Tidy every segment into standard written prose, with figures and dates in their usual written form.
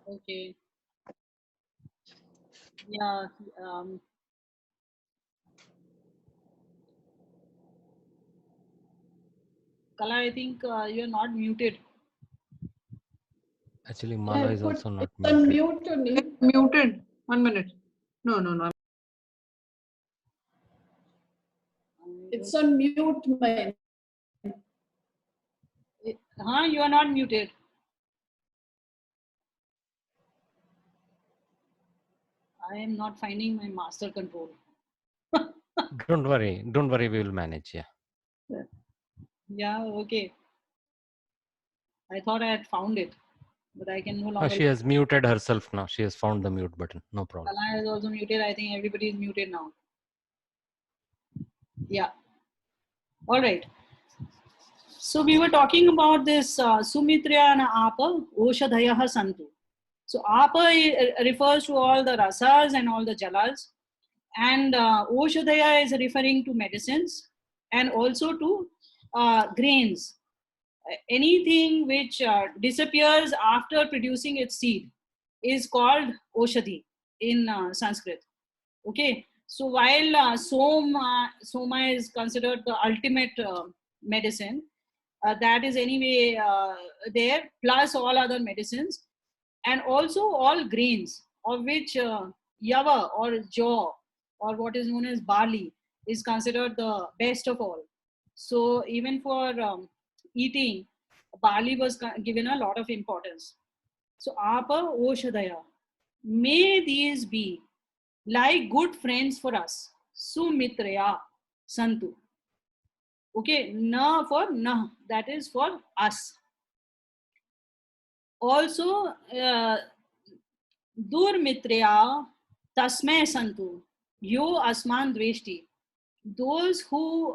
Okay. Yeah. Um, Kala, I think you're not muted. Actually, I Mala is put also not it's on muted. mute only. Muted. 1 minute. No. It's on mute, mine. Huh? You are not muted. I am not finding my master control. Don't worry, we will manage. Yeah. Yeah, okay. I thought I had found it, but I can no longer. She has muted herself now. She has found the mute button. No problem. Kala is also muted. I think everybody is muted now. Yeah. All right. So we were talking about this Sumitriya and Apa, Oshadhayaha Santu. So Apa refers to all the rasas and all the jalas, and Oshadhaya is referring to medicines and also to grains. Anything which disappears after producing its seed is called Oshadhi in Sanskrit. Okay, so while Soma is considered the ultimate medicine, that is anyway there, plus all other medicines, and also all grains, of which Yava or jaw, or what is known as barley, is considered the best of all. So even for eating, barley was given a lot of importance. So Apa Oshadaya, may these be like good friends for us. Sumitraya Santu. Okay, na for na, that is for us. Also, Durmitraya Tasmay Santu. Yo Asman Dveshti. Those who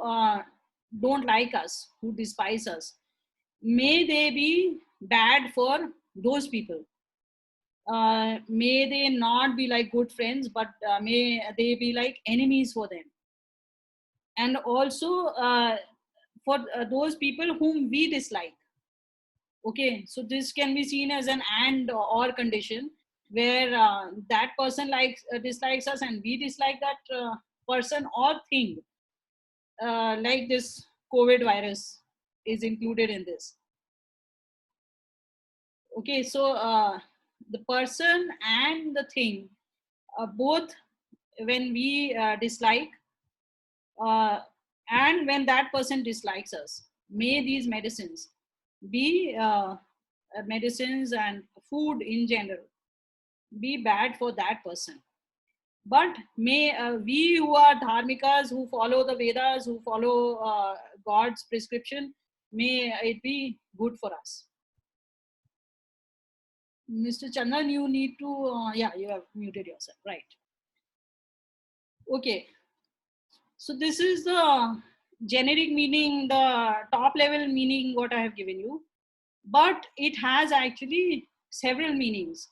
don't like us, who despise us, may they be bad for those people. May they not be like good friends, but may they be like enemies for them. And also for those people whom we dislike. Okay, so this can be seen as an and or condition, where that person dislikes us and we dislike that person or thing, like this COVID virus is included in this. Okay, so the person and the thing, both when we dislike and when that person dislikes us, may these medicines be medicines and food in general be bad for that person. But may we who are dharmikas, who follow the Vedas, who follow God's prescription, may it be good for us. Mr. Chandan, you need to, yeah, you have muted yourself, right? Okay. So this is the generic meaning, the top level meaning what I have given you. But it has actually several meanings.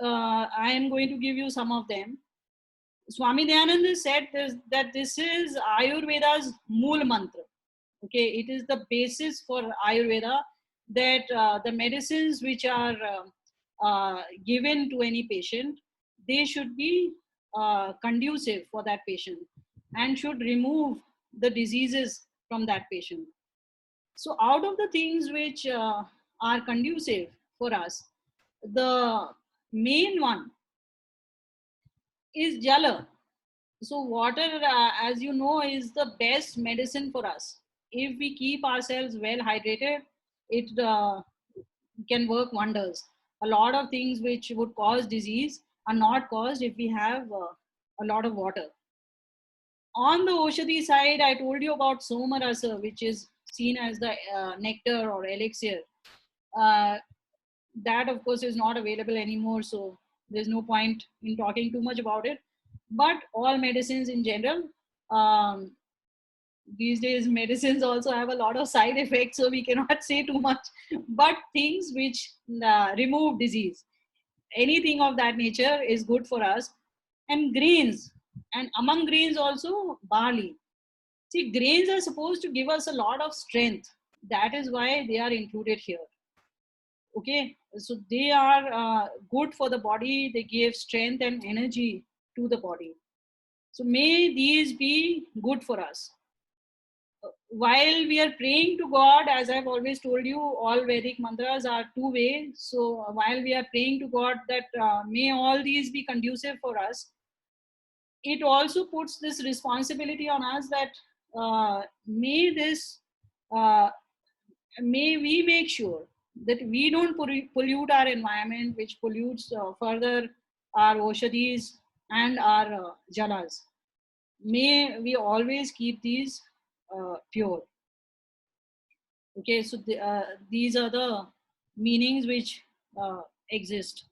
I am going to give you some of them. Swami Dayananda said that this is Ayurveda's Mool Mantra. Okay, it is the basis for Ayurveda, that the medicines which are given to any patient, they should be conducive for that patient and should remove the diseases from that patient. So out of the things which are conducive for us, the main one is Jala. So water, as you know, is the best medicine for us. If we keep ourselves well hydrated, it can work wonders. A lot of things which would cause disease are not caused if we have a lot of water. On the Oshadi side, I told you about Somarasa, which is seen as the nectar or elixir. Uh, that, of course, is not available anymore, so there's no point in talking too much about it. But all medicines in general, these days medicines also have a lot of side effects, so we cannot say too much. But things which remove disease, anything of that nature is good for us. And grains, and among grains also barley. See, grains are supposed to give us a lot of strength. That is why they are included here. Okay, so they are good for the body. They give strength and energy to the body. So may these be good for us. While we are praying to God, as I've always told you, all Vedic mantras are two-way. So while we are praying to God that may all these be conducive for us, it also puts this responsibility on us that may this, may we make sure that we don't pollute our environment, which pollutes further our oshadis and our jalas. May we always keep these pure. Okay, so these are the meanings which exist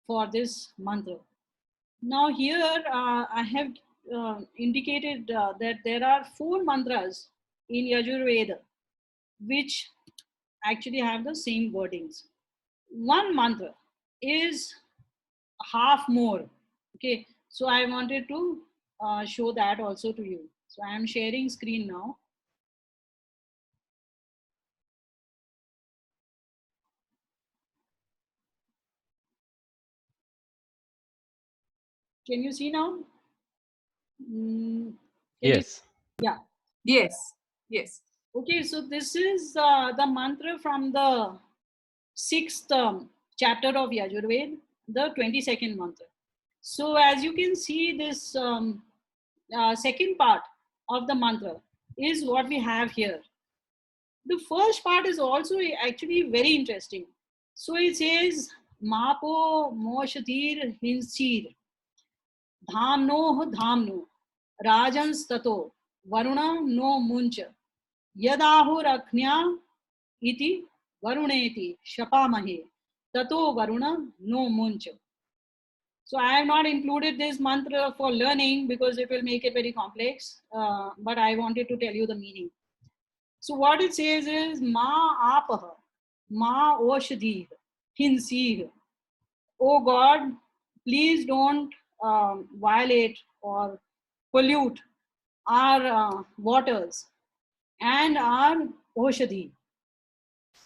for this mantra. Now here I have indicated that there are 4 mantras in Yajurveda which actually have the same wordings. One mantra is half more. Okay, so I wanted to show that also to you. So I am sharing screen now. Can you see now? Yes. Yeah. Yes. Yes. Okay, so this is the mantra from the 6th chapter of Yajurveda, the 22nd mantra. So as you can see, this second part of the mantra is what we have here. The first part is also actually very interesting. So it says, Mapo Moshadir Hinsir Dhamno Dhamno Rajans Tato Varuna no Muncha Yadahur iti varuneti shapamahe tato varuna no muncha. So I have not included this mantra for learning because it will make it very complex, but I wanted to tell you the meaning. So what it says is ma apaha, ma oshadih, hinsih. Oh God, please don't violate or pollute our waters and our oshadhi.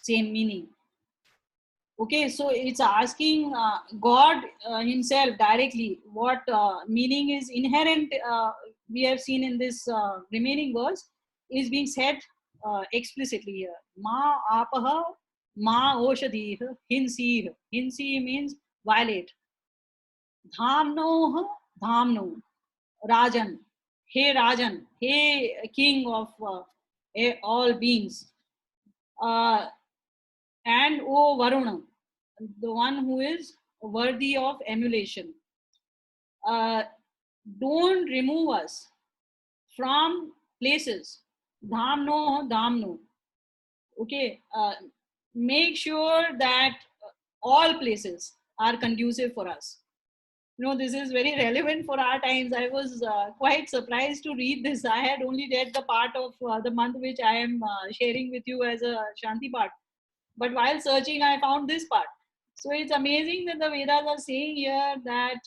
Same meaning. Okay, so it's asking God himself directly what meaning is inherent, we have seen in this remaining verse is being said explicitly here. Ma apaha ma oshadih hinsih. Hinsi means violate. Dhamno dhamno Rajan. Hey Rajan, hey king of all beings. And O Varuna, the one who is worthy of emulation. Don't remove us from places. Dhamno, dhamno. Okay, make sure that all places are conducive for us. You know, this is very relevant for our times. I was quite surprised to read this. I had only read the part of the month which I am sharing with you as a Shanti part. But while searching, I found this part. So it's amazing that the Vedas are saying here that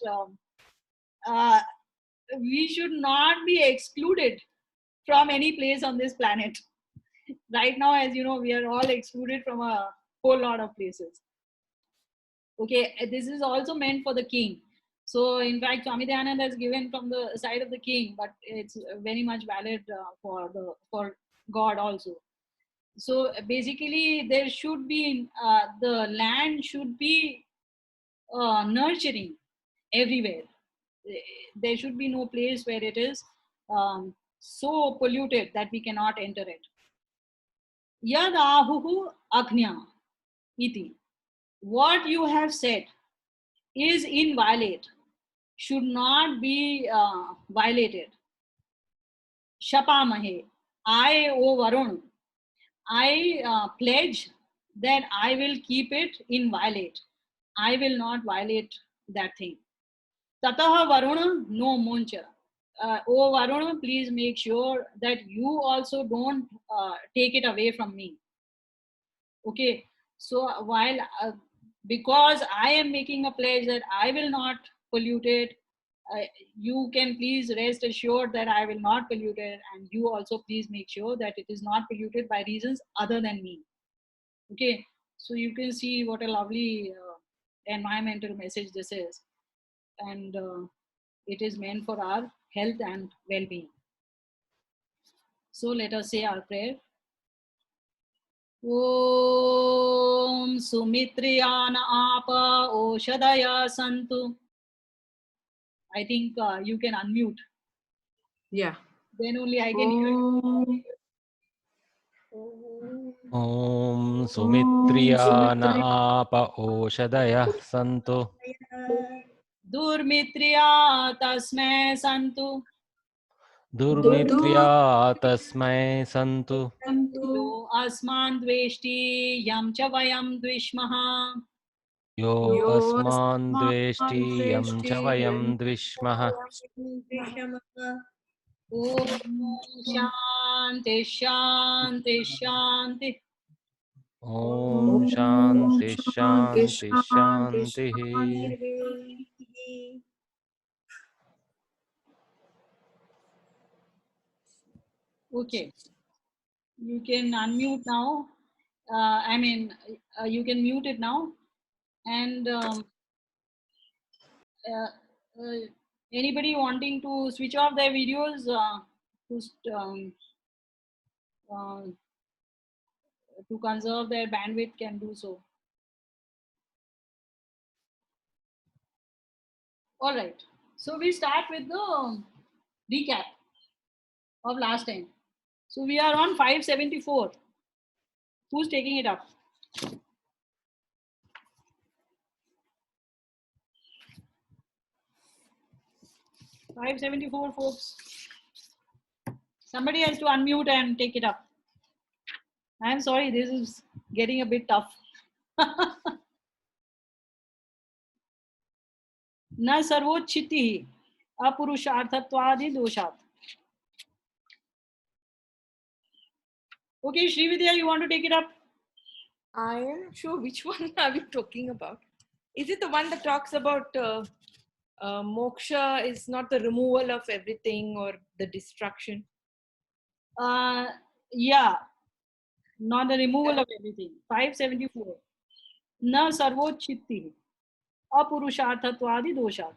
we should not be excluded from any place on this planet. Right now, as you know, we are all excluded from a whole lot of places. Okay, this is also meant for the king. So in fact, Swami Dayananda has given from the side of the king, but it's very much valid for God also. So basically, there should be the land should be nurturing everywhere. There should be no place where it is so polluted that we cannot enter it. Yad ahuhu agnya iti. What you have said is inviolate, should not be violated. Shapamahe. I, O Varun, I pledge that I will keep it inviolate. I will not violate that thing. Tataha Varuna no muncha. Oh Varuna, please make sure that you also don't take it away from me. Okay, so while because I am making a pledge that I will not pollute it, you can please rest assured that I will not pollute it, and you also please make sure that it is not polluted by reasons other than me. Okay, So you can see what a lovely environmental message this is. And it is meant for our health and well-being. So let us say our prayer. Om Sumitriyana Apa Oshadaya Santu. I think you can unmute. Yeah. Then only I can hear you. Om Sumitriyana Apa Oshadaya Santu. Durmitriya Tasmai Santu. Durmitriya Tasmai Santu. Yo Asman Dveshti Yam Cha Vayam Dvishmaha. Yo Asman Dveshti Yam Cha Vayam Dvishmaha. Om Shanti Shanti Shanti. Om Shanti Shanti Shanti. Okay, you can unmute now. You can mute it now. And anybody wanting to switch off their videos to conserve their bandwidth can do so. All right. So we start with the recap of last time. So we are on 574. Who's taking it up? $574, folks. Somebody has to unmute and take it up. I'm sorry, this is getting a bit tough. न सर्वोच्चिति अपुरुषार्थत्वादि दोषात्. Okay, Srividya, you want to take it up? I am not sure which one are we talking about. Is it the one that talks about moksha is not the removal of everything or the destruction? Yeah, not the removal of everything. 574. न सर्वोच्चिति अपुरुषार्थत्वादि दोषात्.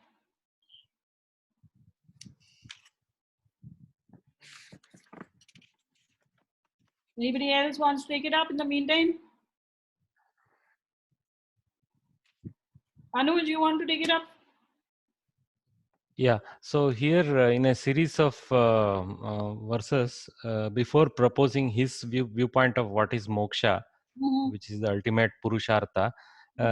Anybody else wants to take it up in the meantime? Anuj, you want to take it up? Yeah, so here in a series of verses, before proposing his viewpoint of what is moksha, which is the ultimate purushartha,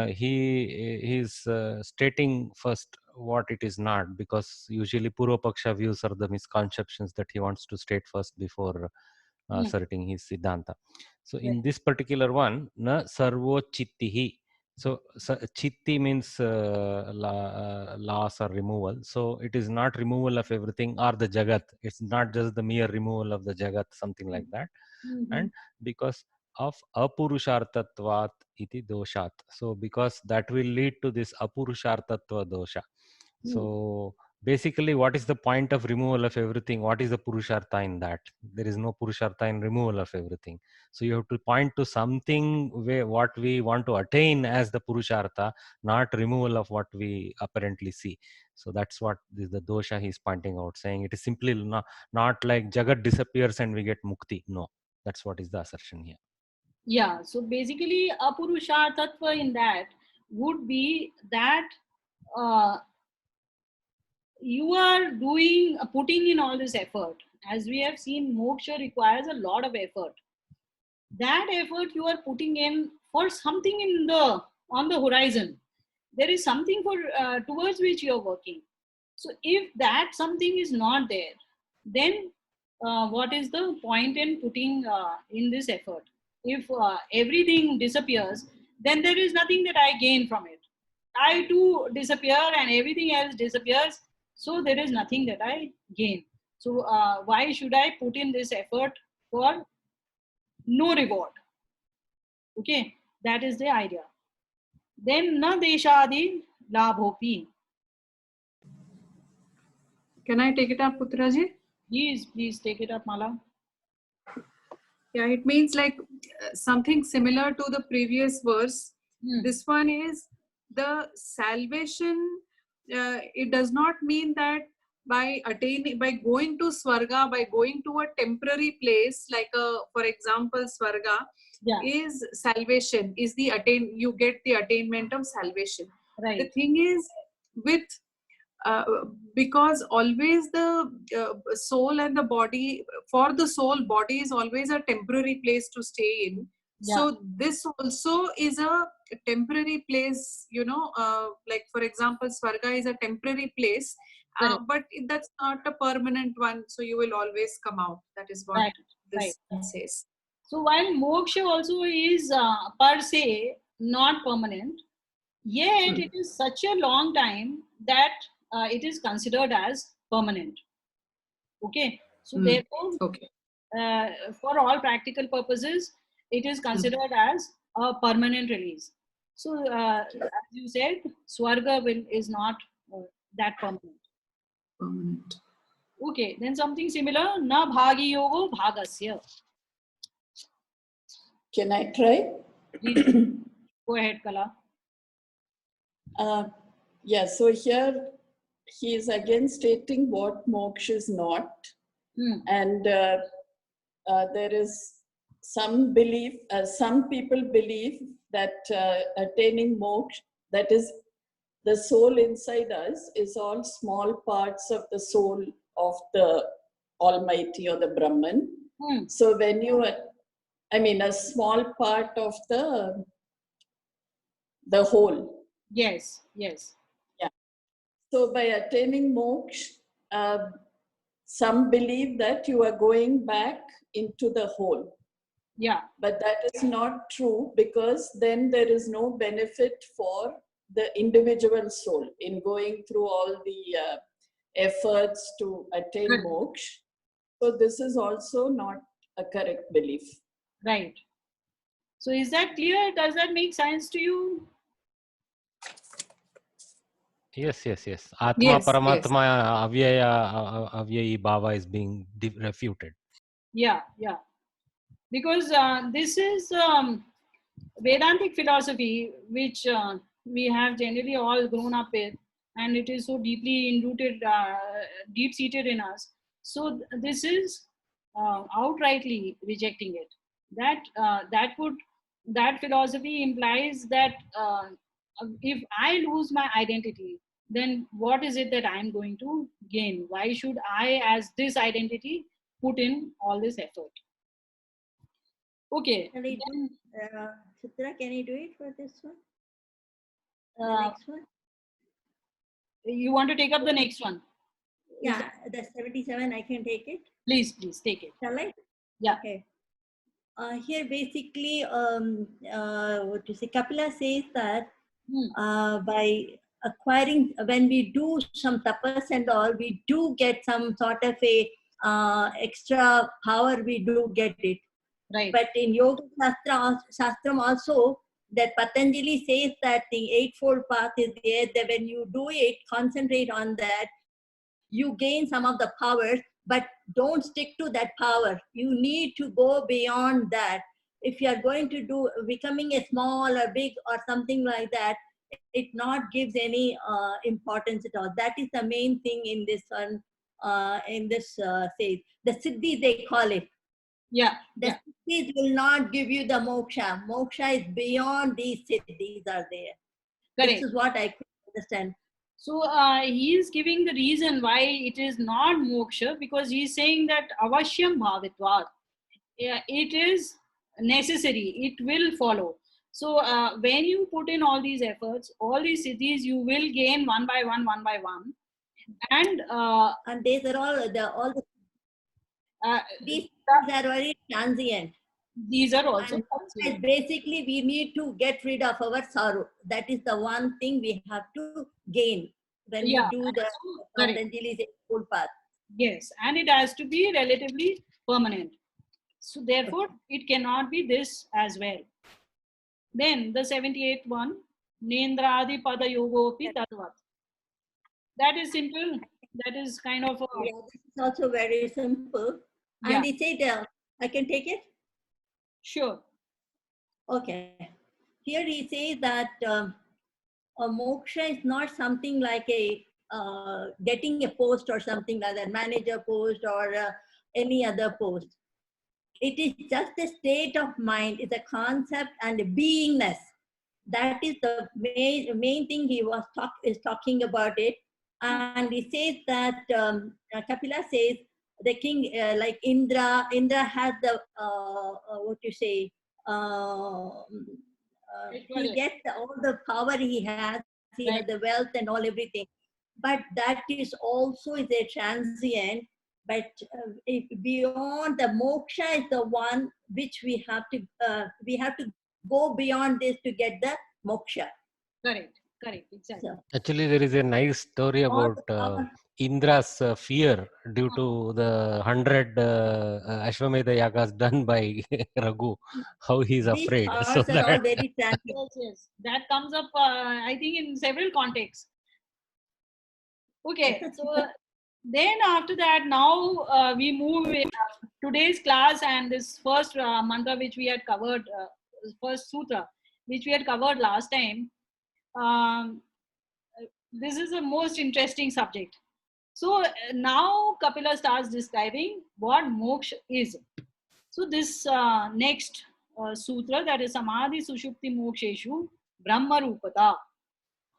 he is stating first what it is not, because usually Purva Paksha views are the misconceptions that he wants to state first before asserting his Siddhanta. So in this particular one, na sarvo chittihi. So chitti means loss or removal. So it is not removal of everything or the jagat. It's not just the mere removal of the jagat, something like that. And because of apurushartatvat iti doshat. So because that will lead to this apurushartatva dosha. So basically, what is the point of removal of everything? What is the purushartha in that? There is no purushartha in removal of everything. So you have to point to something where what we want to attain as the purushartha, not removal of what we apparently see. So that's what the dosha he is pointing out, saying it is simply not like jagat disappears and we get mukti. No, that's what is the assertion here. Yeah, so basically apurushartatva in that would be that you are putting in all this effort. As we have seen, moksha requires a lot of effort. That effort you are putting in for something on the horizon. There is something towards which you are working. So if that something is not there, then what is the point in putting in this effort? If everything disappears, then there is nothing that I gain from it. I too disappear and everything else disappears. So there is nothing that I gain. So why should I put in this effort for no reward? Okay, that is the idea. Then na deshadi labhopi. Can I take it up, Putraji? Please take it up, Mala. Yeah, it means like something similar to the previous verse. This one is the salvation. It does not mean that by going to Swarga, by going to a temporary place, like for example, Swarga, Yeah. is salvation, is you get the attainment of salvation. Right. The thing is with because always the soul and the body, for the soul, body is always a temporary place to stay in. Yeah. So this also is a temporary place, like for example, Swarga is a temporary place, but that's not a permanent one. So you will always come out. That is what this says. So while moksha also is per se not permanent, yet it is such a long time that it is considered as permanent. Okay. So therefore, for all practical purposes, it is considered as a permanent release. So as you said, Swarga is not that permanent. Okay, then something similar, na bhagi yogo bhagasya. Can I try? Go ahead, Kala. Yeah, so here he is again stating what moksha is not. And there is some belief, some people believe that attaining moksha, that is the soul inside us, is all small parts of the soul of the Almighty or the Brahman. So when you, a small part of the whole. Yes, yes. Yeah. So by attaining moksha, some believe that you are going back into the whole. Yeah. But that is not true, because then there is no benefit for the individual soul in going through all the efforts to attain moksha. So this is also not a correct belief. Right. So is that clear? Does that make sense to you? Yes. Atma Paramatma Avyayi Bhava is being refuted. Yeah. Because this is Vedantic philosophy, which we have generally all grown up with, and it is so deeply enrooted, deep-seated in us. So this is outrightly rejecting it. That philosophy implies that if I lose my identity, then what is it that I am going to gain? Why should I, as this identity, put in all this effort? Okay. Chitra, can you do it for this one? The next one? You want to take up the next one? Yeah, the 77, I can take it. Please take it. Shall I? Yeah. Okay. Here basically, what to say, Kapila says that by acquiring, when we do some tapas and all, we do get some sort of a extra power, we do get it. Right. But in Yoga Shastram also, that Patanjali says that the Eightfold Path is there, that when you do it, concentrate on that, you gain some of the powers, but don't stick to that power. You need to go beyond that. If you are going to do becoming a small or big or something like that, it not gives any importance at all. That is the main thing in this one, say, the Siddhi they call it. Yeah. The siddhis will not give you the moksha. Moksha is beyond these siddhis are there. Correct. This is what I could understand. So he is giving the reason why it is not moksha, because he is saying that avashyam bhavitvat. It is necessary. It will follow. So when you put in all these efforts, all these siddhis, you will gain one by one. And these are all these are very transient. These are also transient. Basically, we need to get rid of our sorrow. That is the one thing we have to gain when we do the Patanjali's Eightfold Path. Yes, and it has to be relatively permanent. So therefore, it cannot be this as well. Then the 78th one, Nendradi Pada Yogopi Tadvat. That is simple. That is kind of a... Yeah, this is also very simple. And he said, I can take it? Sure. Okay. Here he says that a moksha is not something like a getting a post or something like that, manager post or any other post. It is just a state of mind. It's a concept and a beingness. That is the main thing he was talking about it. And he says that Kapila says the king like Indra has the what you say. He gets all the power he has. He has the wealth and all everything. But that is also is a transient. But if beyond the moksha is the one which we have to go beyond this to get the moksha. Correct. Exactly. So, Actually, there is a nice story about Indra's fear due to the 100 Ashwamedha yagas done by Raghu. How he is afraid. So that all very transient. Yes. That comes up, I think, in several contexts. Okay. So then after that, now we move in today's class and this first mantra which we had covered, first sutra which we had covered last time. This is the most interesting subject. So now Kapila starts describing what moksha is. So this next sutra, that is Samadhi Sushupti Moksheshu Brahma Rupata.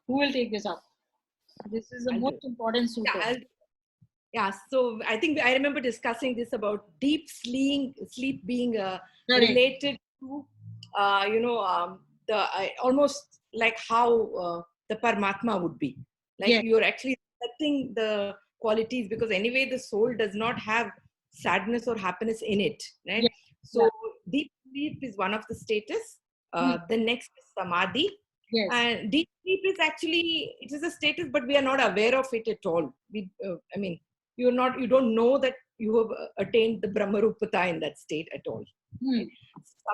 Who will take this up? This is the most important sutra. Yeah, so I think I remember discussing this about deep sleep being related to, almost like how the Paramatma would be. Like you're actually reflecting the qualities, because anyway the soul does not have sadness or happiness in it, right? So deep sleep is one of the status. The next is Samadhi. And deep sleep is actually, it is a status, but we are not aware of it at all. You don't know that you have attained the Brahmarupata in that state at all.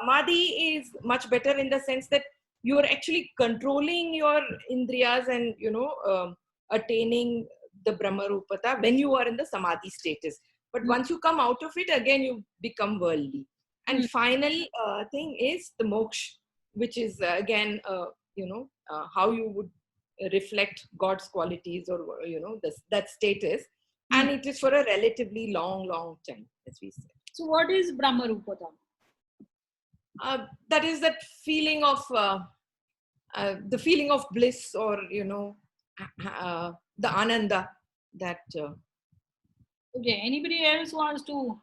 Samadhi is much better in the sense that you are actually controlling your indriyas and, attaining the Brahmarupata when you are in the Samadhi status. But once you come out of it, again, you become worldly. And final thing is the moksha, which is again, how you would reflect God's qualities or, that status. And it is for a relatively long time, as we said. So what is Brahmarupata? That is that feeling of, the feeling of bliss, or, the ananda that... Okay, anybody else wants to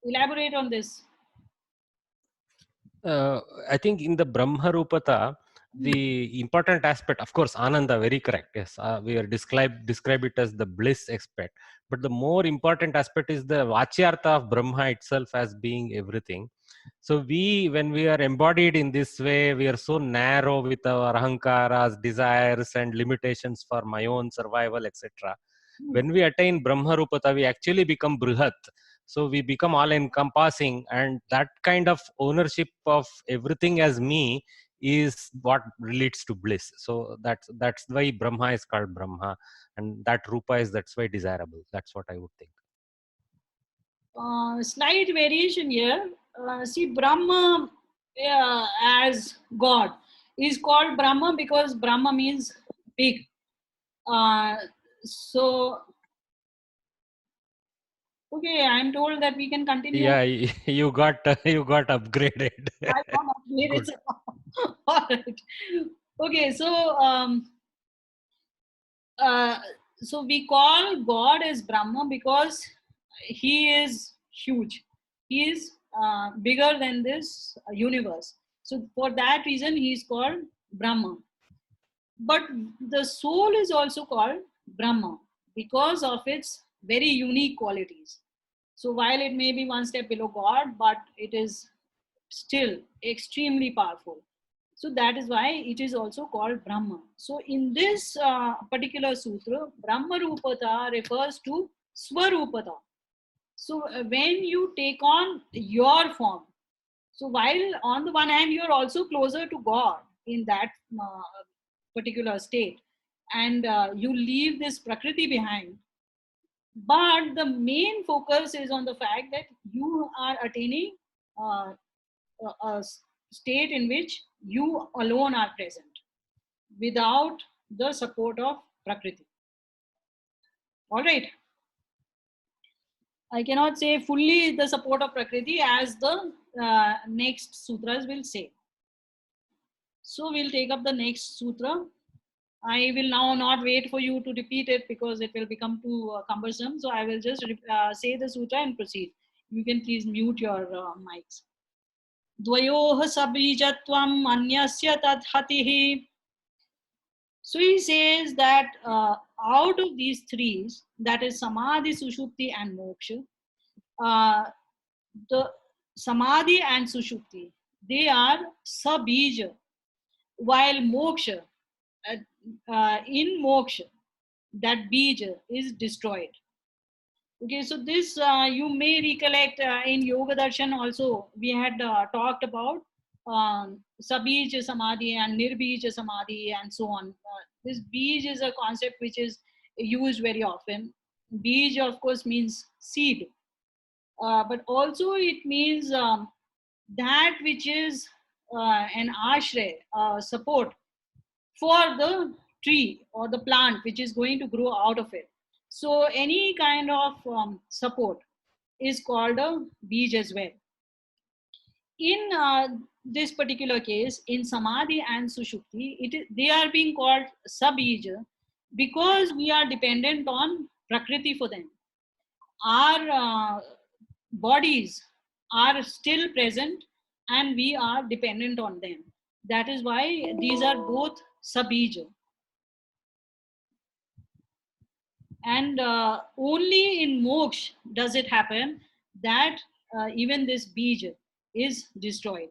elaborate on this? I think in the Brahmarupata, the important aspect, of course, Ananda, very correct. Yes, we are describe it as the bliss aspect. But the more important aspect is the Vachyartha of Brahma itself as being everything. So when we are embodied in this way, we are so narrow with our ahankaras, desires and limitations for my own survival, etc. When we attain Brahmarupata, we actually become Brihat. So we become all encompassing, and that kind of ownership of everything as me is what leads to bliss. So that's why Brahma is called Brahma, and that Rupa is, that's why desirable. That's what I would think. Slight variation here. See, Brahma as God is called Brahma because Brahma means big. So okay, I'm told that we can continue. Yeah, you got upgraded. I got upgraded. All right. Okay, so we call God as Brahma because he is huge. He is bigger than this universe. So for that reason, he is called Brahma. But the soul is also called Brahma because of its very unique qualities. So while it may be one step below God, but it is still extremely powerful. So that is why it is also called Brahma. So in this particular sutra, Brahma Rupata refers to Swarupata. So when you take on your form, so while on the one hand you are also closer to God in that particular state, and you leave this Prakriti behind, but the main focus is on the fact that you are attaining a state in which you alone are present without the support of Prakriti. All right. I cannot say fully the support of Prakriti, as the next sutras will say. So we'll take up the next sutra. I will now not wait for you to repeat it because it will become too cumbersome. So I will just say the sutra and proceed. You can please mute your mics. Dvayoh sabijatvam anyasya tadhatihi. So he says that out of these three, that is Samadhi, Sushupti and Moksha, the Samadhi and Sushupti, they are sabija, while Moksha, in Moksha, that bija is destroyed. Okay, so this you may recollect in Yoga Darshan also, we had talked about Sabija Samadhi and Nirbija Samadhi and so on. This Bij is a concept which is used very often. Bij, of course, means seed, but also it means that which is an ashray, support for the tree or the plant which is going to grow out of it. So any kind of support is called a bij as well. In this particular case, in Samadhi and Sushupti, they are being called sabija because we are dependent on Prakriti for them. Our bodies are still present and we are dependent on them. That is why these are both sabija. And only in moksha does it happen that even this bija is destroyed.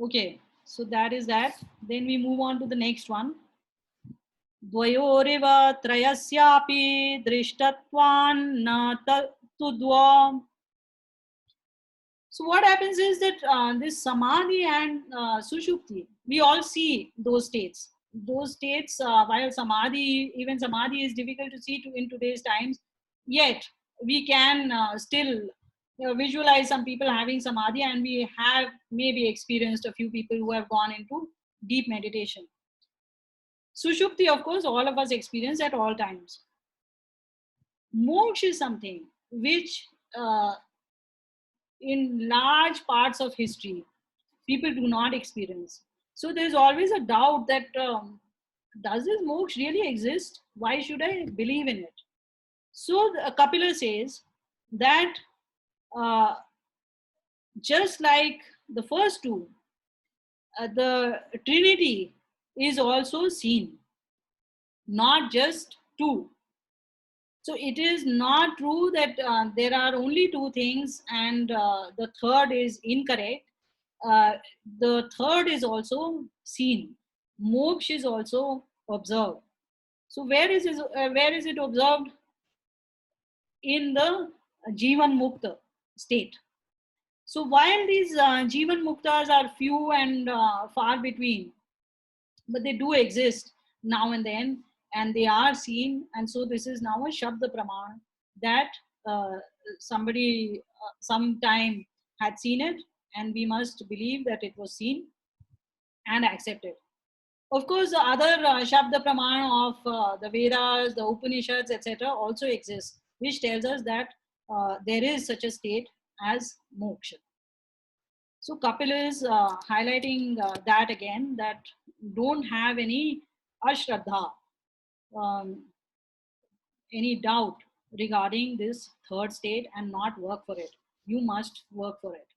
Okay, so that is that. Then we move on to the next one. Dvayoriva trayasyapi drishtatvan na tudva. So what happens is that this Samadhi and Sushupti, we all see those states. Those states, while Samadhi, even Samadhi is difficult to see in today's times, yet we can still visualize some people having Samadhi, and we have maybe experienced a few people who have gone into deep meditation. Sushupti, of course, all of us experience at all times. Moksha is something which in large parts of history, people do not experience. So there's always a doubt that does this moksha really exist? Why should I believe in it? So Kapila says that just like the first two, the Trinity is also seen, not just two. So it is not true that there are only two things and the third is incorrect. The third is also seen. Moksha is also observed. So where is it observed? In the Jivan Mukta state. So while these Jivan Muktas are few and far between, but they do exist now and then, and they are seen. And so this is now a Shabda Praman that somebody sometime had seen it, and we must believe that it was seen and accepted. Of course, the other Shabda Praman of the Vedas, the Upanishads, etc. also exist, which tells us that there is such a state as moksha. So Kapil is highlighting that again, that don't have any ashraddha, any doubt regarding this third state and not work for it. You must work for it.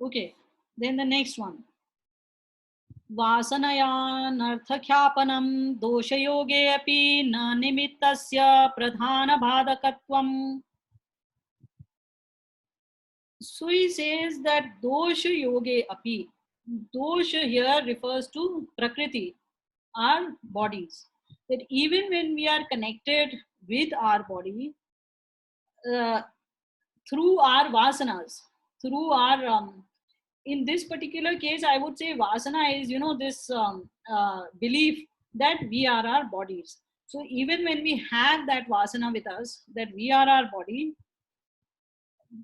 Okay, then the next one. Vasanaya narthakyapanam doshayoge api na nimittasya pradhana bhadakatvam. So he says that dosha yoge api. Dosha here refers to Prakriti, our bodies. That even when we are connected with our body, through our vasanas, through our, in this particular case, I would say vasana is, this belief that we are our bodies. So even when we have that vasana with us, that we are our body,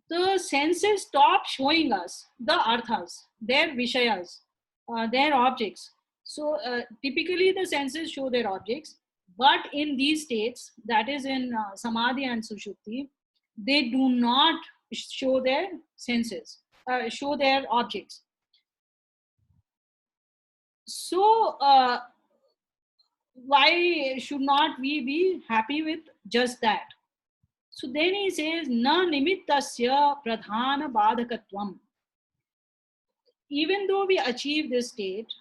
the senses stop showing us the arthas, their vishayas, their objects. So typically the senses show their objects, but in these states, that is in samadhi and sushupti, they do not show their senses, show their objects. So why should not we be happy with just that? So then he says, na nimittasya pradhana badhakatvam. Even though we achieve this state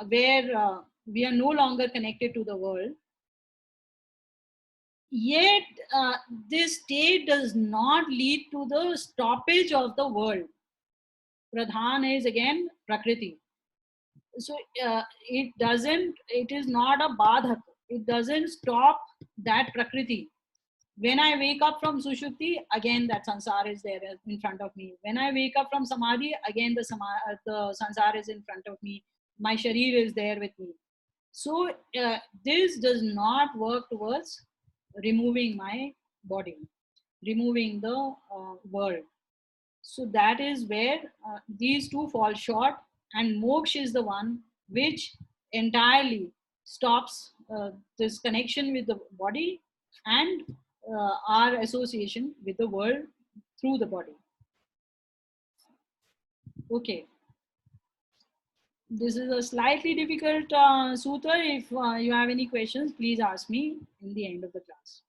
where we are no longer connected to the world, yet this state does not lead to the stoppage of the world. Pradhan is again Prakriti. So it is not a badhak. It doesn't stop that Prakriti. When I wake up from Sushupti, again that sansar is there in front of me. When I wake up from Samadhi, again the sansar is in front of me. My sharir is there with me. So this does not work towards removing my body, removing the world. So that is where these two fall short, and moksha is the one which entirely stops this connection with the body and our association with the world through the body. Okay. This is a slightly difficult sutra. If you have any questions, please ask me in the end of the class.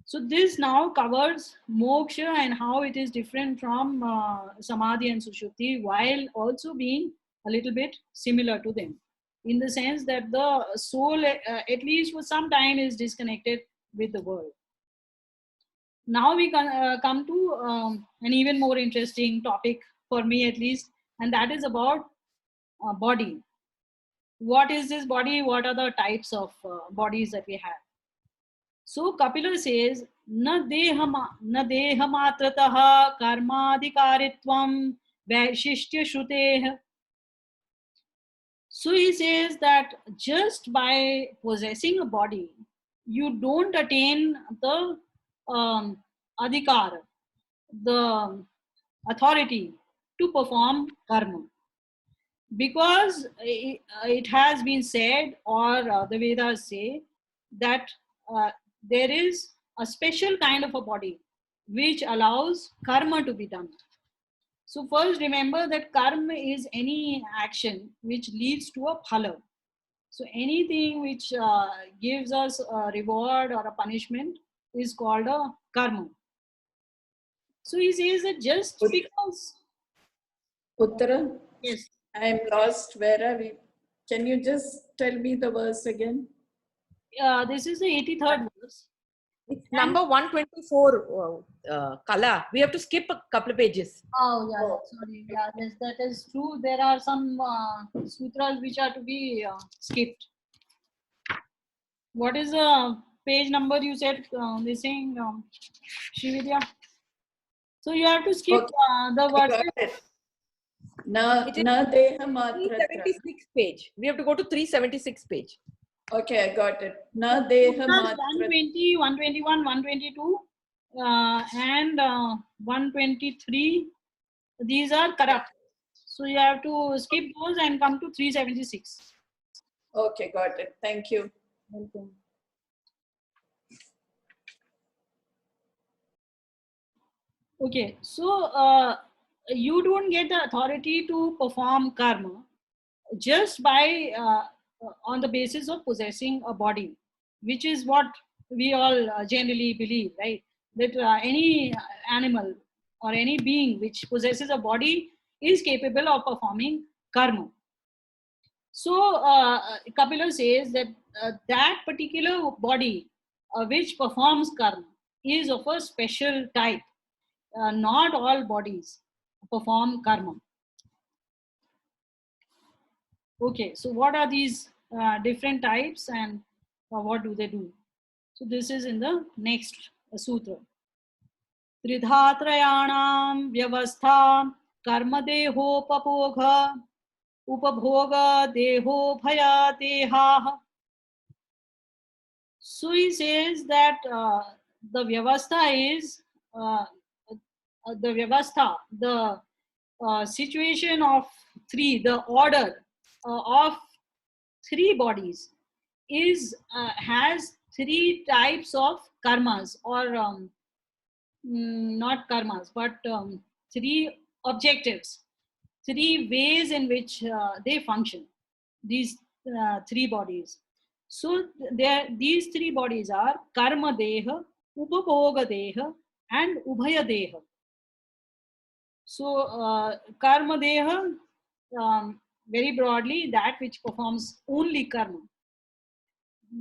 So this now covers moksha and how it is different from samadhi and sushupti, while also being a little bit similar to them, in the sense that the soul, at least for some time, is disconnected with the world. Now we come to an even more interesting topic, for me at least, and that is about body. What is this body? What are the types of bodies that we have? So Kapila says, na dehamatratah karmadhikaritvam vaishishtya shruteh. So he says that just by possessing a body, you don't attain the adhikar, the authority to perform karma. Because it has been said, or the Vedas say, that there is a special kind of a body which allows karma to be done. So first remember that karma is any action which leads to a phala. So anything which gives us a reward or a punishment is called a karma. So he says that just because... Uttara? Yes. I am lost. Where are we? Can you just tell me the verse again? This is the 83rd verse. It's number 124, Kala. We have to skip a couple of pages. Oh, yeah, sorry. Yeah, that is true. There are some sutras which are to be skipped. What is the page number you said? This thing, Srividya? So you have to skip the verses. Na deha matratra. 376 page. We have to go to 376 page. Okay, I got it. Na deha matratra. 120, 121, 122 and 123. These are corrupt. So you have to skip those and come to 376. Okay, got it. Thank you. Welcome. Okay, so you don't get the authority to perform karma just by on the basis of possessing a body, which is what we all generally believe, right? That any animal or any being which possesses a body is capable of performing karma. So Kapila says that that particular body which performs karma is of a special type. Not all bodies perform karma. Okay, so what are these different types and what do they do? So this is in the next sutra. त्रिधात्रयाणां व्यवस्था कर्मदेहोपभोग उपभोग देहो देहाः. So he says that the vyavastha is the situation of three, the order of three bodies is has three types of karmas, or not karmas, but three objectives, three ways in which they function, these three bodies. So these three bodies are karma deha, upabhoga deha, and ubhaya deha. So karma deha, very broadly, that which performs only karma.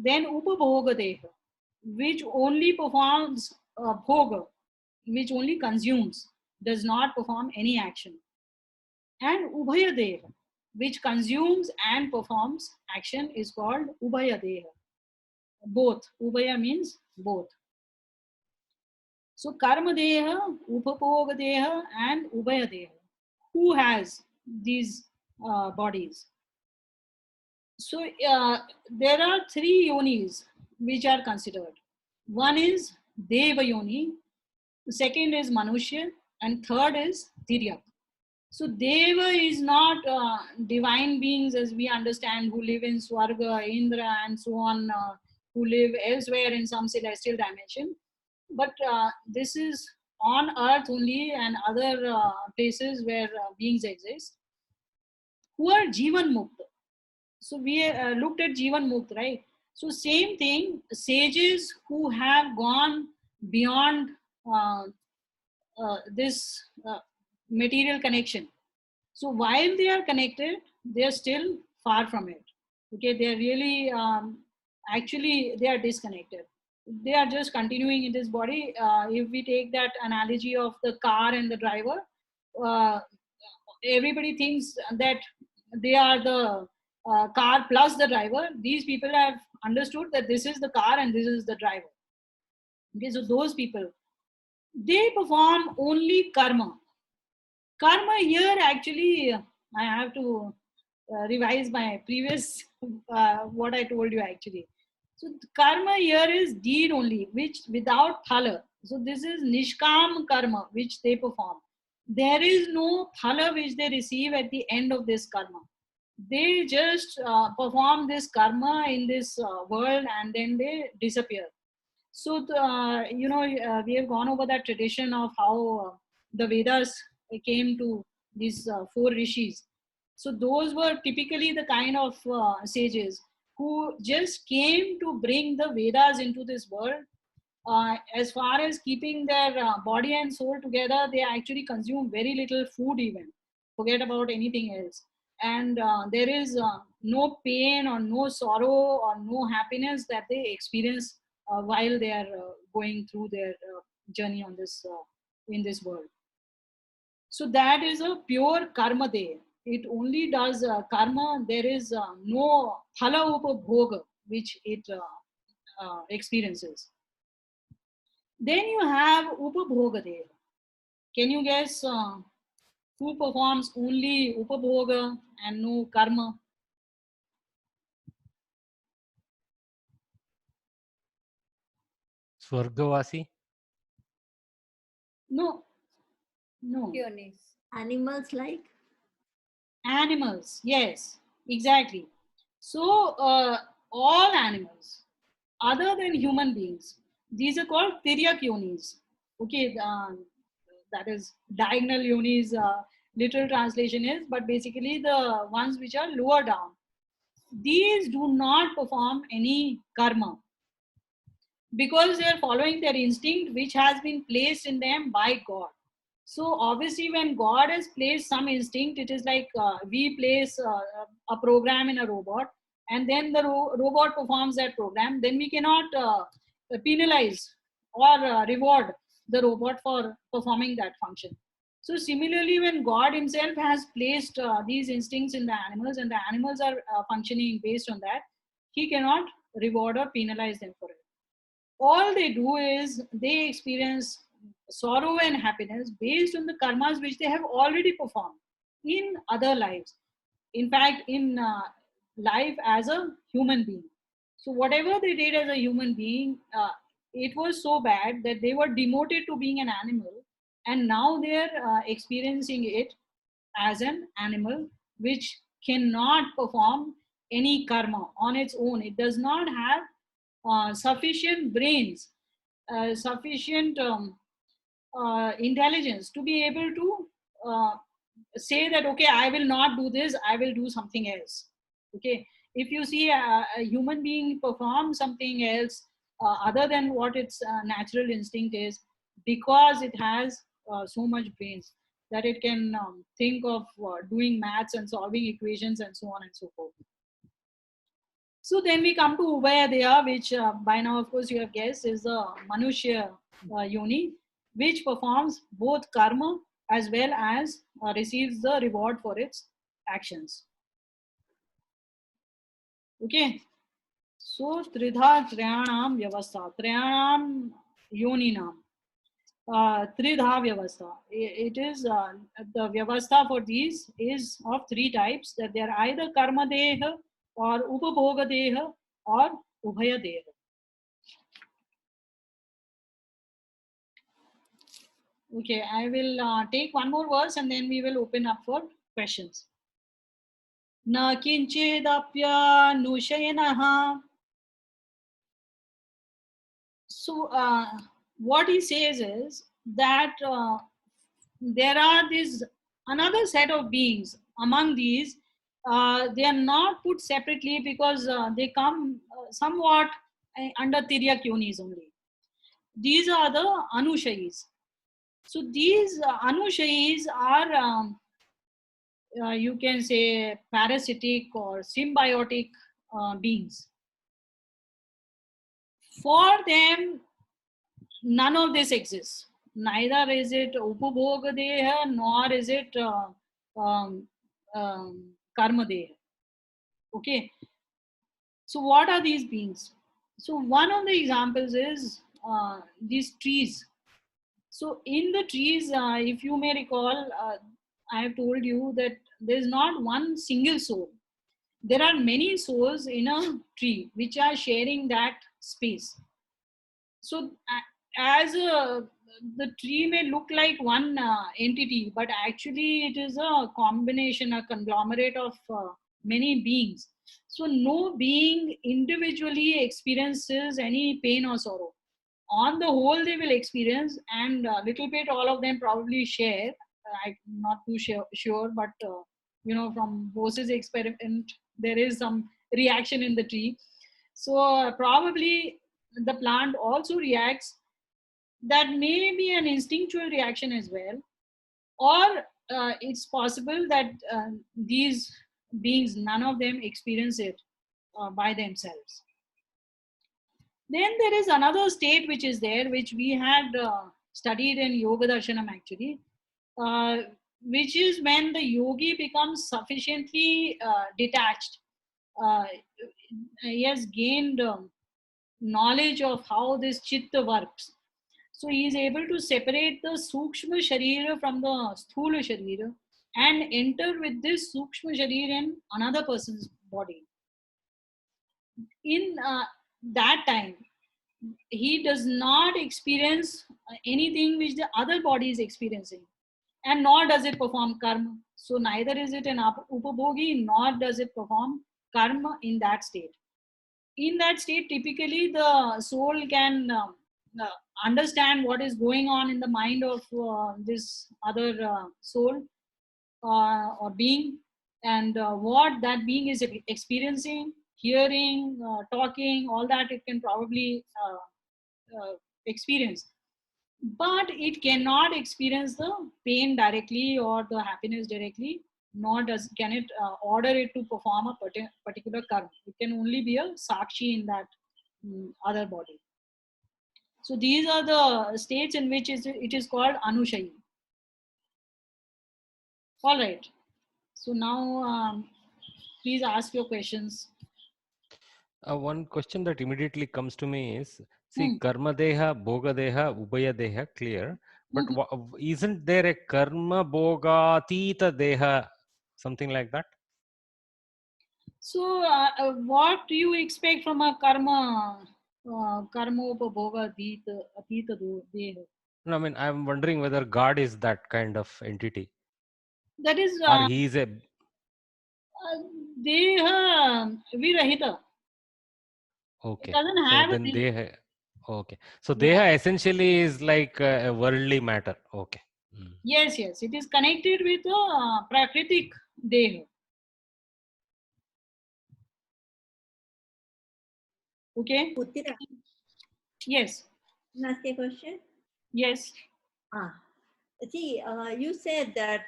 Then upabhoga deha, which only performs bhoga, which only consumes, does not perform any action. And ubhaya deha, which consumes and performs action, is called ubhaya deha. Both. Ubhaya means both. So karma deha, upabhoga deha, and ubhaya deha. Who has these bodies? So there are three yonis which are considered. One is Deva Yoni, second is Manushya, and third is Tiryak. So Deva is not divine beings as we understand, who live in Swarga, Indra, and so on, who live elsewhere in some celestial dimension. But this is on earth only and other places where beings exist, who are Jivan Mukta. So we looked at Jivan Mukta, right? So same thing, sages who have gone beyond this material connection. So while they are connected, they are still far from it. Okay, they are really, actually, they are disconnected. They are just continuing in this body. If we take that analogy of the car and the driver, everybody thinks that they are the car plus the driver. These people have understood that this is the car and this is the driver. Okay, so those people, they perform only karma. Karma here, actually, I have to revise my previous what I told you actually. So karma here is deed only, which without phala. So this is nishkam karma which they perform. There is no phala which they receive at the end of this karma. They just perform this karma in this world and then they disappear. So we have gone over that tradition of how the Vedas came to these four rishis. So those were typically the kind of sages who just came to bring the Vedas into this world. As far as keeping their body and soul together, they actually consume very little food even. Forget about anything else. And there is no pain or no sorrow or no happiness that they experience while they are going through their journey on this in this world. So that is a pure karma day. It only does karma. There is no phala upabhoga which it experiences. Then you have upabhoga day. Can you guess who performs only upabhoga and no karma? Swargavasi? No. Animals like? Animals, yes, exactly. So all animals other than human beings, these are called Tiryak yonis. Okay, that is diagonal yonis, literal translation is, but basically the ones which are lower down. These do not perform any karma because they are following their instinct which has been placed in them by God. So obviously when God has placed some instinct, it is like we place a program in a robot and then the robot performs that program, then we cannot penalize or reward the robot for performing that function. So similarly, when God himself has placed these instincts in the animals and the animals are functioning based on that, he cannot reward or penalize them for it. All they do is they experience sorrow and happiness based on the karmas which they have already performed in other lives. In fact, in life as a human being. So whatever they did as a human being, it was so bad that they were demoted to being an animal, and now they are experiencing it as an animal which cannot perform any karma on its own. It does not have sufficient brains, sufficient intelligence to be able to say that, okay, I will not do this, I will do something else. Okay, if you see a human being perform something else other than what its natural instinct is, because it has so much brains that it can think of doing maths and solving equations and so on and so forth. So then we come to Ubhayadeha, which by now, of course, you have guessed is the Manushya Yoni, which performs both karma as well as receives the reward for its actions. Okay. So Tridha Triyanam Vyavastha, Triyanam Yoninam. Tridha Vyavastha. It is the Vyavastha for these is of three types, that they are either Karma Deha or Upabhoga Deha or Ubhaya Deha. Okay, I will take one more verse and then we will open up for questions. Na kinchedapya nushayanaha. So what he says is that there are this another set of beings. Among these, they are not put separately because they come somewhat under Tiryak yonis only. These are the Anushayis. So these Anushayis are, you can say, parasitic or symbiotic beings. For them, none of this exists. Neither is it Upabhoga Deha, nor is it Karma Deha. Okay. So what are these beings? So one of the examples is these trees. So in the trees, if you may recall, I have told you that there is not one single soul. There are many souls in a tree which are sharing that space. So as the tree may look like one entity, but actually it is a combination, a conglomerate of many beings. So no being individually experiences any pain or sorrow. On the whole, they will experience, and a little bit all of them probably share. I'm not too sure, but from Bose's experiment, there is some reaction in the tree. So probably the plant also reacts. That may be an instinctual reaction as well, or it's possible that these beings, none of them experience it by themselves. Then there is another state which is there, which we had studied in Yoga Darshanam actually, which is when the yogi becomes sufficiently detached. He has gained knowledge of how this chitta works. So he is able to separate the Sukshma Sharira from the Sthula Sharira and enter with this Sukshma Sharira in another person's body. In that time, he does not experience anything which the other body is experiencing, and nor does it perform karma. So neither is it an upabhogi, nor does it perform karma in that state. In that state, typically the soul can understand what is going on in the mind of this other soul or being, and what that being is experiencing, hearing, talking, all that it can probably experience. But it cannot experience the pain directly or the happiness directly, nor can it order it to perform a particular karma. It can only be a sakshi in that other body. So these are the states in which it is called Anushayi. All right. So now please ask your questions. One question that immediately comes to me is, See, karma deha, bhoga deha, ubhaya deha, clear. But isn't there a karma bhoga tita deha, something like that? So, what do you expect from a karma upabhoga atita deha? No, I mean, I'm wondering whether God is that kind of entity. That is Or he is a deha virahita. okay. It doesn't So have then a deha. Okay. So yeah. deha essentially is like a worldly matter. Okay. Yes, yes. It is connected with prakritik deha. Okay. Puttira, Yes. can I ask a question? Yes. See, you said that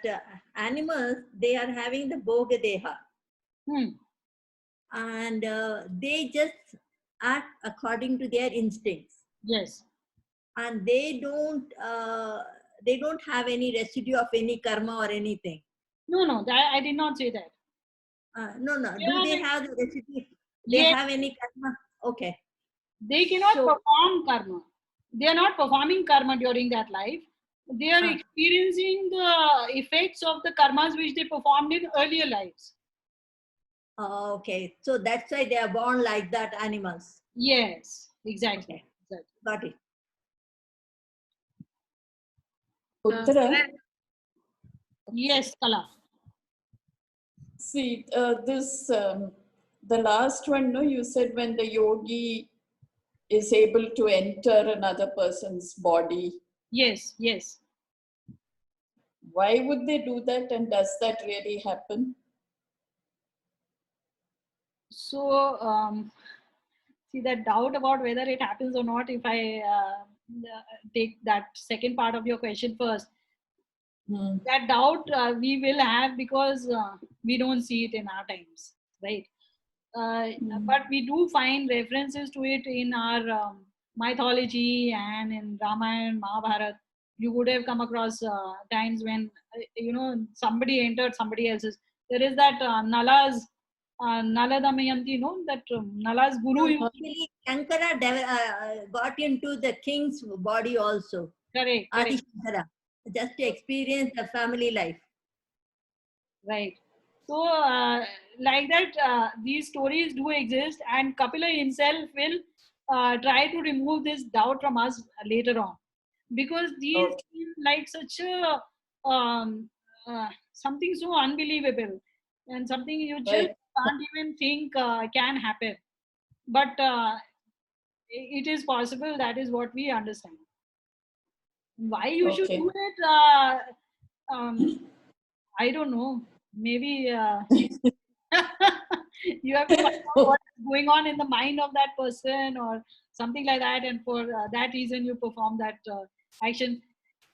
animals, they are having the Bhogadeha. And they just act according to their instincts. Yes. And they don't have any residue of any karma or anything. No, I did not say that. No. Do they have the residue? They Yes. have any karma? Okay. They cannot perform karma. They are not performing karma during that life. They are experiencing the effects of the karmas which they performed in earlier lives. Okay. So that's why they are born like that, animals. Yes, exactly. Okay. Exactly. Got it. Uttara? Yes, Kala. See, the last one, no, you said when the yogi is able to enter another person's body. Yes, yes. Why would they do that, and does that really happen? So, see, that doubt about whether it happens or not, if I take that second part of your question first, that doubt we will have because we don't see it in our times, right? But we do find references to it in our mythology and in Ramayana and Mahabharata. You would have come across times when somebody entered somebody else's. There is that Nala's Nala Damayanti, that Nala's guru. No, actually, Shankara got into the king's body also. Correct. Adi Shankara, just to experience the family life. Right. So, like that, these stories do exist, and Kapila himself will try to remove this doubt from us later on, because these seem like such a something so unbelievable and something you just can't even think can happen. But it is possible. That is what we understand. Why you should do it? I don't know. Maybe you have to find out what is going on in the mind of that person or something like that, and for that reason you perform that action.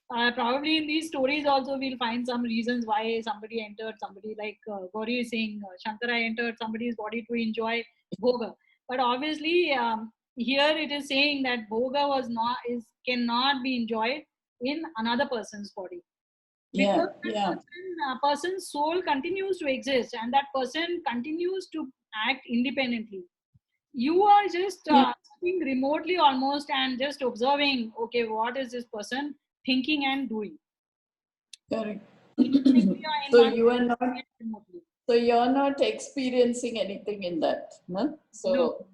Probably in these stories also we'll find some reasons why somebody entered somebody, like Gauri is saying, Shankara entered somebody's body to enjoy bhoga. But obviously here it is saying that bhoga cannot be enjoyed in another person's body. Because person's soul continues to exist and that person continues to act independently. You are just sitting remotely almost and just observing, okay, what is this person thinking and doing? Correct. So you're not experiencing anything in that, no? So no.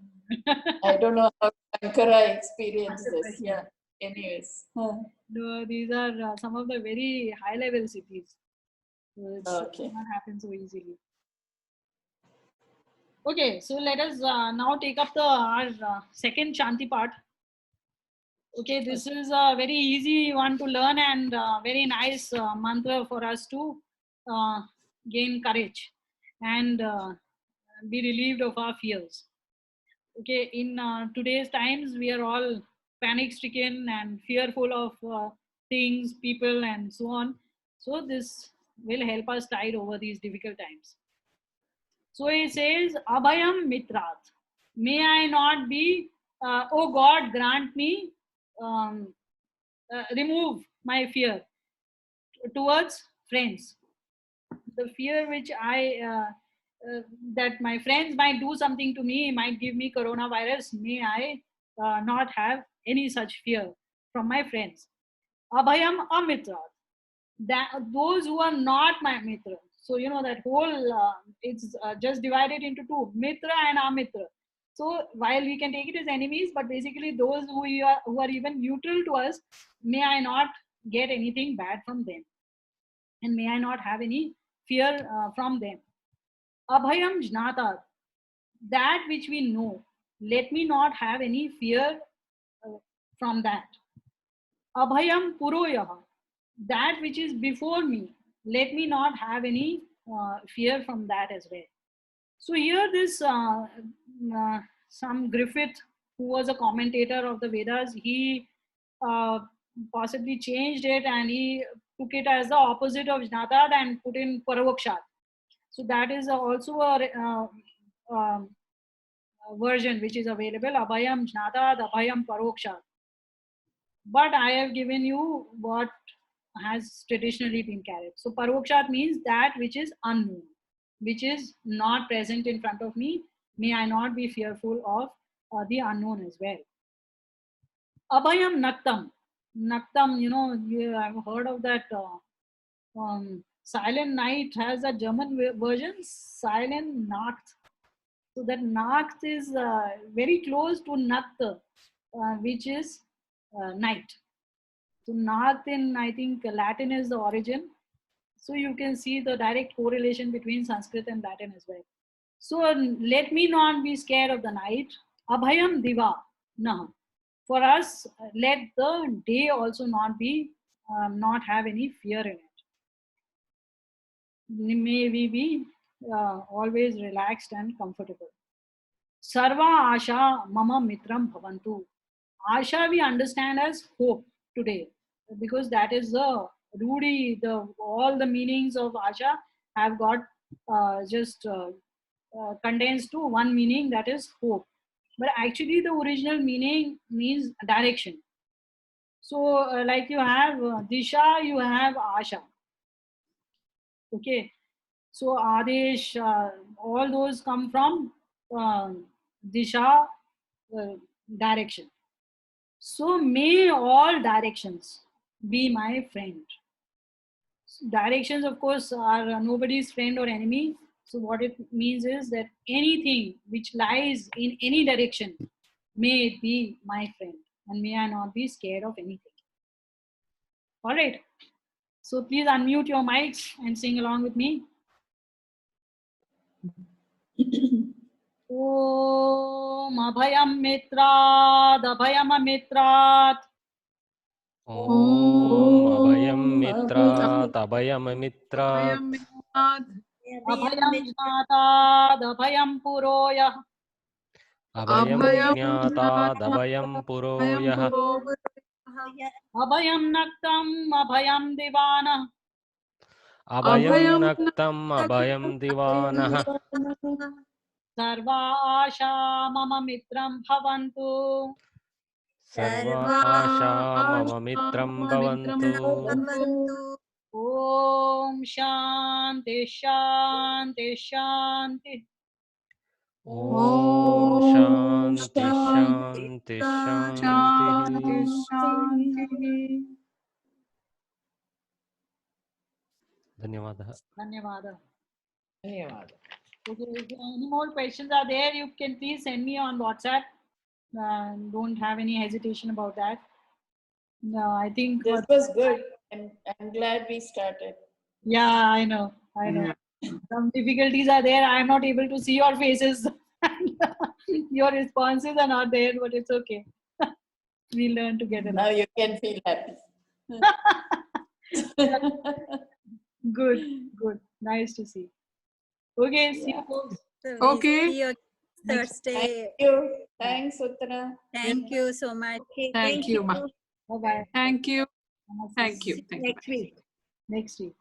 I don't know how Shankara experienced this. Yeah. Anyways. No, these are some of the very high level cities. So it's not happen so easily. Okay, so let us now take up our second Shanti part. Okay, this is a very easy one to learn and very nice mantra for us to gain courage and be relieved of our fears. Okay, in today's times, we are all panic stricken and fearful of things, people, and so on. So this will help us tide over these difficult times. So he says, Abhayam Mitrat. May I not be, oh God, grant me, remove my fear towards friends. The fear which that my friends might do something to me, might give me coronavirus, may I not have any such fear from my friends. Abhayam amitra. That those who are not my mitra. So you know that whole it's just divided into two, mitra and amitra. So while we can take it as enemies, but basically those who are even neutral to us, may I not get anything bad from them, and may I not have any fear from them. Abhayam jnata, that which we know, let me not have any fear from that. Abhayam puroyaha, that which is before me, let me not have any fear from that as well. So here this some Griffith, who was a commentator of the Vedas, he possibly changed it and he took it as the opposite of Jnatad and put in Paravokshat. So that is also a version which is available, Abhayam Jnatad, Abhayam Parokshat. But I have given you what has traditionally been carried. So Parokshat means that which is unknown, which is not present in front of me. May I not be fearful of the unknown as well. Abhayam Naktam. Naktam, you know, you have heard of that. Silent Night has a German version, Silent Nacht. So that Nacht is very close to Nacht, which is night. So Nacht in, I think, Latin is the origin. So you can see the direct correlation between Sanskrit and Latin as well. So let me not be scared of the night. Abhayam diva. Nah. For us, let the day also not be, not have any fear in it. May we be always relaxed and comfortable. Sarva Asha Mama Mitram Bhavantu. Asha we understand as hope today, because that is the Rudi, all the meanings of Asha have got just condensed to one meaning, that is hope. But actually the original meaning means direction. So like you have Disha, you have Asha. Okay. So Adesh, all those come from Disha, direction. So may all directions be my friend. Directions, of course, are nobody's friend or enemy. So what it means is that anything which lies in any direction, may it be my friend, and may I not be scared of anything. All right. So please unmute your mics and sing along with me. Om Abhayam Mitrat, Abhayam Mitrat. Om Abhayam Mitrat, Abhayam Mitrat. Abhayam Jnatad, Abhayam Puroyah. Abhayam Jnatad, Abhayam Puroyah. Abhayam Naktam, Abhayam Divana. Abhayam Naktam, Abhayam Divanah. Sarva Asha Mama Mitram Bhavantu. Sarva Asha Mama Mitram Bhavantu. Om Shanti Shanti Shanti. Om Shanti Shanti Shanti. Dhanyavadah. Dhanyavadah. Dhanyavad. Okay, if any more questions are there, you can please send me on WhatsApp. Don't have any hesitation about that. No, I think this was good. I'm glad we started. Yeah, I know. Some difficulties are there. I'm not able to see your faces. Your responses are not there, but it's okay. We learn together. Now you can feel happy. Good. Nice to see. Okay, see you folks. Okay. See you Thursday. Thank you. Thanks, Uttara. Thank you so much. Okay, Thank you, ma. Bye-bye. Thank you. Namaste. Thank you. Next week. Next week.